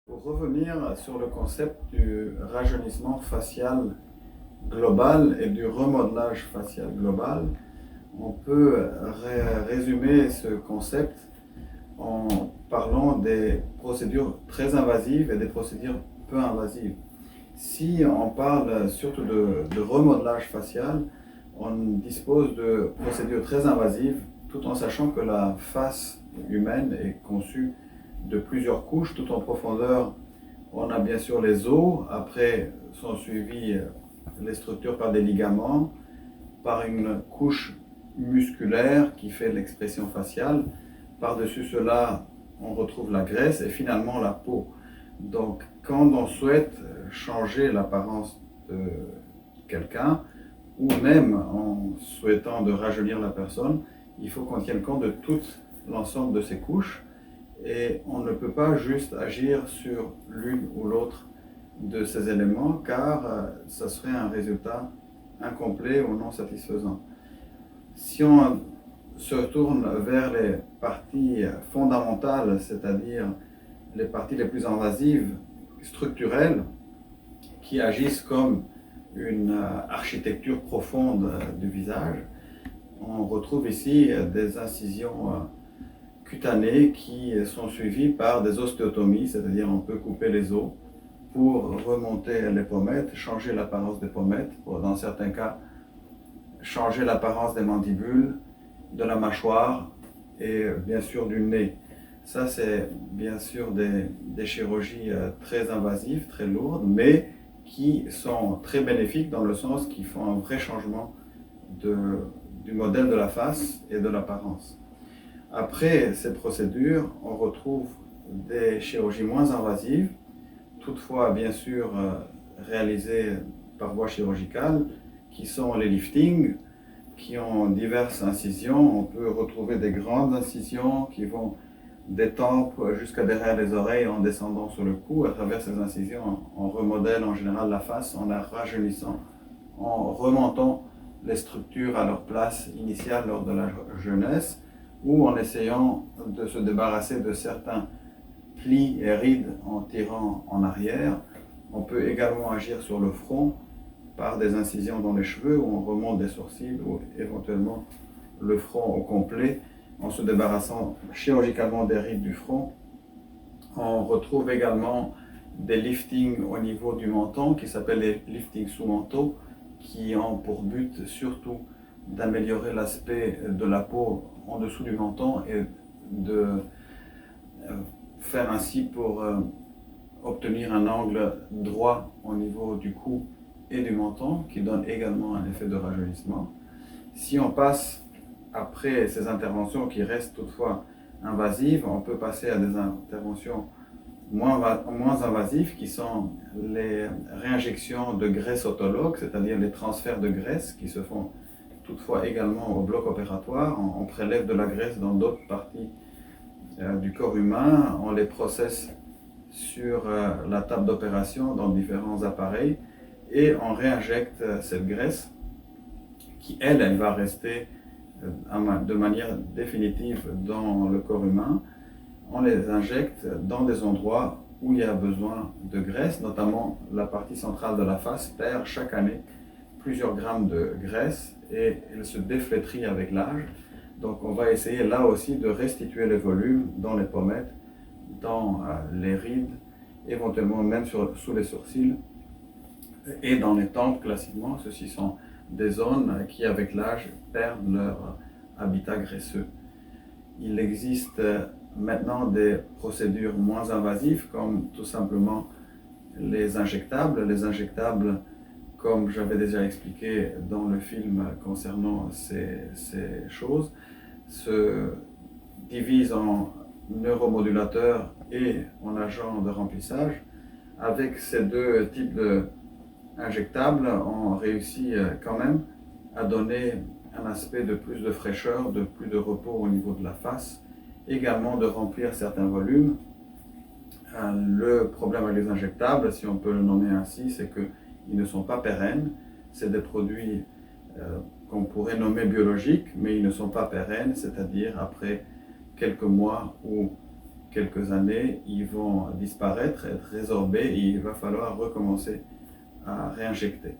Pour revenir sur le concept du rajeunissement facial global et du remodelage facial global, on peut résumer ce concept en parlant des procédures très invasives et des procédures peu invasives. Si on parle surtout de remodelage facial, on dispose de procédures très invasives tout en sachant que la face humaine est conçue de plusieurs couches tout en profondeur. On a bien sûr les os, après sont suivies les structures par des ligaments, par une couche musculaire qui fait l'expression faciale. Par-dessus cela, on retrouve la graisse et finalement la peau. Donc, quand on souhaite changer l'apparence de quelqu'un, ou même en souhaitant de rajeunir la personne, il faut qu'on tienne compte de tout l'ensemble de ces couches et on ne peut pas juste agir sur l'une ou l'autre de ces éléments car ça serait un résultat incomplet ou non satisfaisant. Si on se tourne vers les parties fondamentales, c'est-à-dire les parties les plus invasives, structurelles, qui agissent comme une architecture profonde du visage, on retrouve ici des incisions cutanées qui sont suivies par des ostéotomies, c'est-à-dire on peut couper les os pour remonter les pommettes, changer l'apparence des pommettes, pour dans certains cas changer l'apparence des mandibules, de la mâchoire et bien sûr du nez. Ça, c'est bien sûr des chirurgies très invasives, très lourdes, mais qui sont très bénéfiques dans le sens qu'ils font un vrai changement du modèle de la face et de l'apparence. Après ces procédures, on retrouve des chirurgies moins invasives, toutefois bien sûr réalisées par voie chirurgicale, qui sont les liftings, qui ont diverses incisions. On peut retrouver des grandes incisions qui vont des tempes jusqu'à derrière les oreilles en descendant sur le cou. À travers ces incisions, on remodèle en général la face en la rajeunissant, en remontant les structures à leur place initiale lors de la jeunesse ou en essayant de se débarrasser de certains plis et rides en tirant en arrière. On peut également agir sur le front par des incisions dans les cheveux où on remonte des sourcils ou éventuellement le front au complet en se débarrassant chirurgicalement des rides du front. On retrouve également des liftings au niveau du menton qui s'appellent les liftings sous-mentaux qui ont pour but surtout d'améliorer l'aspect de la peau en dessous du menton et de faire ainsi pour obtenir un angle droit au niveau du cou et du menton qui donne également un effet de rajeunissement. Si on passe après ces interventions qui restent toutefois invasives, on peut passer à des interventions moins invasives qui sont les réinjections de graisse autologue, c'est-à-dire les transferts de graisse qui se font toutefois également au bloc opératoire. On prélève de la graisse dans d'autres parties du corps humain, on les processe sur la table d'opération dans différents appareils et on réinjecte cette graisse qui, elle va rester de manière définitive dans le corps humain. On les injecte dans des endroits où il y a besoin de graisse, notamment la partie centrale de la face perd chaque année plusieurs grammes de graisse et elle se déflétrit avec l'âge. Donc on va essayer là aussi de restituer le volume dans les pommettes, dans les rides, éventuellement même sous les sourcils et dans les tempes classiquement. Ceci sont des zones qui avec l'âge perdent leur habitat graisseux. Il existe maintenant des procédures moins invasives comme tout simplement les injectables. Les injectables, comme j'avais déjà expliqué dans le film concernant ces choses, se divisent en neuromodulateurs et en agents de remplissage. Avec ces deux types d'injectables, on réussit quand même à donner un aspect de plus de fraîcheur, de plus de repos au niveau de la face, également de remplir certains volumes. Le problème avec les injectables, si on peut le nommer ainsi, c'est qu'ils ne sont pas pérennes. C'est des produits qu'on pourrait nommer biologiques, mais ils ne sont pas pérennes, c'est-à-dire après quelques mois ou quelques années, ils vont disparaître, être résorbés et il va falloir recommencer à réinjecter.